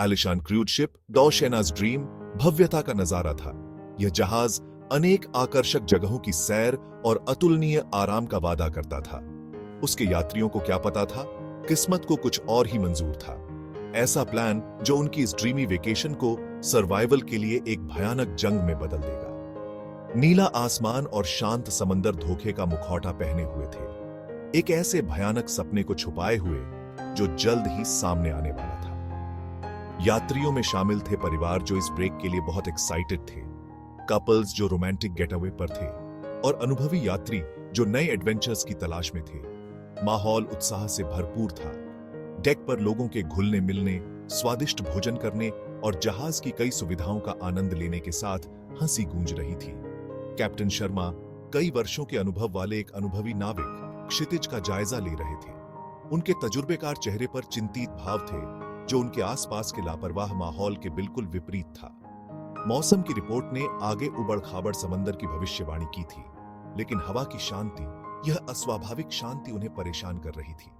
आलिशान cruise ship the ओशियनाज़ dream भव्यता का नजारा था। यह जहाज अनेक आकर्षक जगहों की सैर और अतुलनीय आराम का वादा करता था। उसके यात्रियों को क्या पता था, किस्मत को कुछ और ही मंजूर था। ऐसा प्लान जो उनकी इस ड्रीमी वेकेशन को सर्वाइवल के लिए एक भयानक जंग में बदल देगा। नीला आसमान और शांत समंदर धोखे का मुखौटा पहने हुए थे, एक ऐसे भयानक सपने को छुपाए हुए जो जल्द ही सामने आने वाला था। यात्रियों में शामिल थे परिवार जो इस ब्रेक के लिए बहुत एक्साइटेड थे, कपल्स जो रोमांटिक गेटअवे पर थे, और अनुभवी यात्री जो नए एडवेंचर्स की तलाश में थे। माहौल उत्साह से भरपूर था। डेक पर लोगों के घुलने मिलने, स्वादिष्ट भोजन करने और जहाज की कई सुविधाओं का आनंद लेने के साथ हंसी गूंज रही थी। कैप्टन शर्मा कई वर्षों के अनुभव वाले एक अनुभवी नाविक क्षितिज का जायजा ले रहे थे। उनके तजुर्बेकार चेहरे पर चिंतित भाव थे जो उनके आसपास के लापरवाह माहौल के बिल्कुल विपरीत था। मौसम की रिपोर्ट ने आगे उबड़-खाबड़ समंदर की भविष्यवाणी की थी, लेकिन हवा की शांति, यह अस्वाभाविक शांति उन्हें परेशान कर रही थी।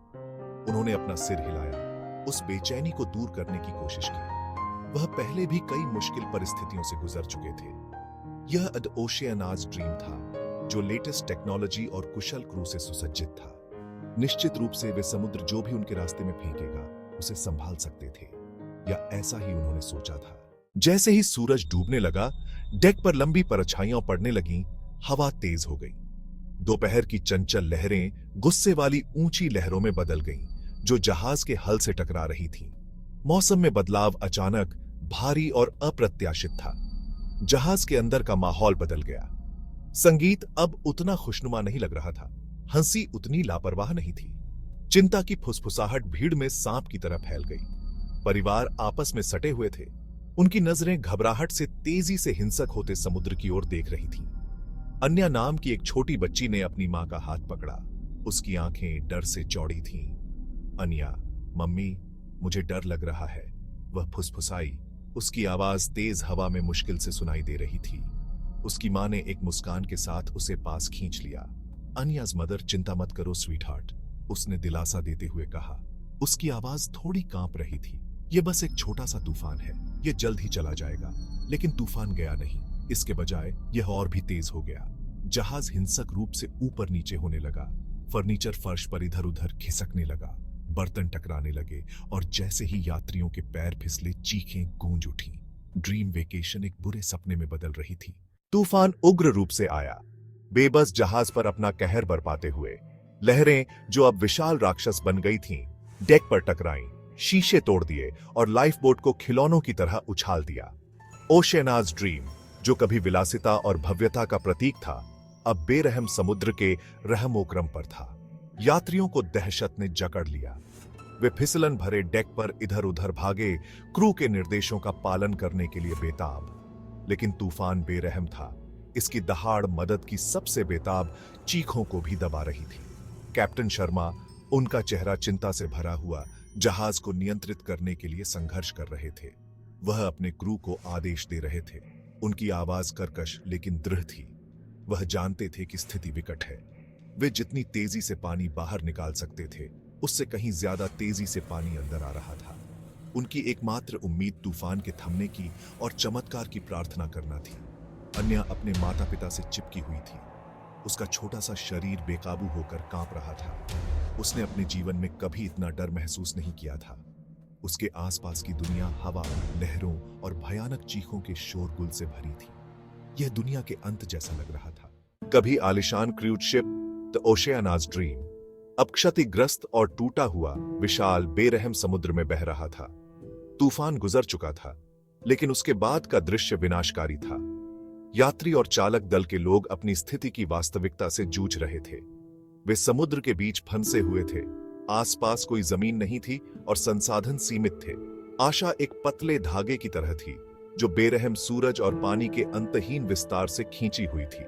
उन्होंने अपना सिर हिलाया, उस बेचैनी को दूर करने की कोशिश की। वह पहले भी कई मुश्किल परिस्थितियों से गुजर चुके थे। यह द ओशियनाज़ ड्रीम था जो लेटेस्ट टेक्नोलॉजी और कुशल क्रू से सुसज्जित था। निश्चित रूप से वे समुद्र जो भी उनके रास्ते में फेंकेगा उसे संभाल सकते थे, या ऐसा ही उन्होंने सोचा था। जैसे ही सूरज डूबने लगा, डेक पर लंबी परछाइयां पड़ने लगीं, हवा तेज हो गई। दोपहर की चंचल लहरें गुस्से वाली ऊंची लहरों में बदल गईं, जो जहाज के हल से टकरा रही थीं। मौसम में बदलाव अचानक, भारी और अप्रत्याशित था। जहाज के अंदर का माहौल बदल गया। संगीत अब उतना खुशनुमा नहीं लग रहा था, हंसी उतनी लापरवाह नहीं थी। चिंता की फुसफुसाहट भीड़ में सांप की तरह फैल गई। परिवार आपस में सटे हुए थे, उनकी नजरें घबराहट से तेजी से हिंसक होते समुद्र की ओर देख रही थीं। अन्या नाम की एक छोटी बच्ची ने अपनी मां का हाथ पकड़ा। उसकी आंखें डर से चौड़ी थीं। अन्या, मम्मी, मुझे डर लग रहा है, वह फुसफुसाई। उसकी आवाज तेज हवा में मुश्किल से सुनाई दे रही थी। उसकी मां ने एक मुस्कान के साथ उसे पास खींच लिया। अन्याज मदर, चिंता मत करो स्वीटहार्ट, उसने दिलासा देते हुए कहा। उसकी आवाज थोड़ी कांप रही थी। यह बस एक छोटा सा तूफान है, यह जल्द ही चला जाएगा। लेकिन तूफान गया नहीं, इसके बजाय यह और भी तेज हो गया। जहाज हिंसक रूप से ऊपर नीचे होने लगा। फर्नीचर फर्श पर इधर उधर खिसकने लगा, बर्तन टकराने लगे, और जैसे ही यात्रियों के पैर फिसले, चीखें गूंज उठी। ड्रीम वेकेशन एक बुरे सपने में बदल रही थी। तूफान उग्र रूप से आया, बेबस जहाज पर अपना कहर बरपाते हुए। लहरें जो अब विशाल राक्षस बन गई थीं, डेक पर टकराईं, शीशे तोड़ दिए और लाइफ बोट को खिलौनों की तरह उछाल दिया। ओशियनाज़ ड्रीम, जो कभी विलासिता और भव्यता का प्रतीक था, अब बेरहम समुद्र के रहमोक्रम पर था। यात्रियों को दहशत ने जकड़ लिया। वे फिसलन भरे डेक पर इधर उधर भागे, क्रू के निर्देशों का पालन करने के लिए बेताब। लेकिन तूफान बेरहम था। इसकी दहाड़ मदद की सबसे बेताब चीखों को भी दबा रही थी। कैप्टन शर्मा, उनका चेहरा चिंता से भरा हुआ, जहाज को नियंत्रित करने के लिए संघर्ष कर रहे थे। वह अपने क्रू को आदेश दे रहे थे। उनकी आवाज कर्कश लेकिन दृढ़ थी। वह जानते थे कि स्थिति विकट है। वे जितनी तेजी से पानी बाहर निकाल सकते थे, उससे कहीं ज्यादा तेजी से पानी अंदर आ रहा था। उनकी एकमात्र उम्मीद तूफान के थमने की और चमत्कार की प्रार्थना करना थी। अन्या अपने माता पिता से चिपकी हुई थी। उसका छोटा सा शरीर बेकाबू होकर कांप रहा था। उसने अपने जीवन में कभी इतना डर महसूस नहीं किया था। उसके आसपास की दुनिया हवा, लहरों और भयानक चीखों के शोरगुल से भरी थी। यह दुनिया के अंत जैसा लग रहा था। कभी आलिशान क्रूज शिप द ओशियनाज़ ड्रीम अब क्षतिग्रस्त और टूटा हुआ विशाल बेरहम समुद्र में बह रहा था। तूफान गुजर चुका था, लेकिन उसके बाद का दृश्य विनाशकारी था। यात्री और चालक दल के लोग अपनी स्थिति की वास्तविकता से जूझ रहे थे। वे समुद्र के बीच फंसे हुए थे। आसपास कोई जमीन नहीं थी और संसाधन सीमित थे। आशा एक पतले धागे की तरह थी जो बेरहम सूरज और पानी के अंतहीन विस्तार से खींची हुई थी।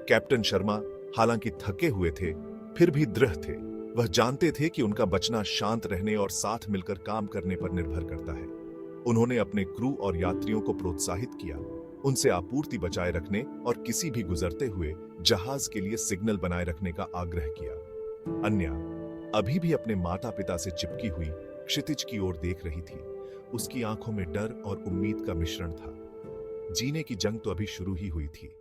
कैप्टन शर्मा हालांकि थके हुए थे, फिर भी दृढ़ थे। वह जानते थे कि उनका बचना शांत रहने और साथ मिलकर काम करने पर निर्भर करता है। उन्होंने अपने क्रू और यात्रियों को प्रोत्साहित किया, उनसे आपूर्ति बचाए रखने और किसी भी गुजरते हुए जहाज के लिए सिग्नल बनाए रखने का आग्रह किया। अन्या अभी भी अपने माता पिता से चिपकी हुई क्षितिज की ओर देख रही थी। उसकी आंखों में डर और उम्मीद का मिश्रण था। जीने की जंग तो अभी शुरू ही हुई थी।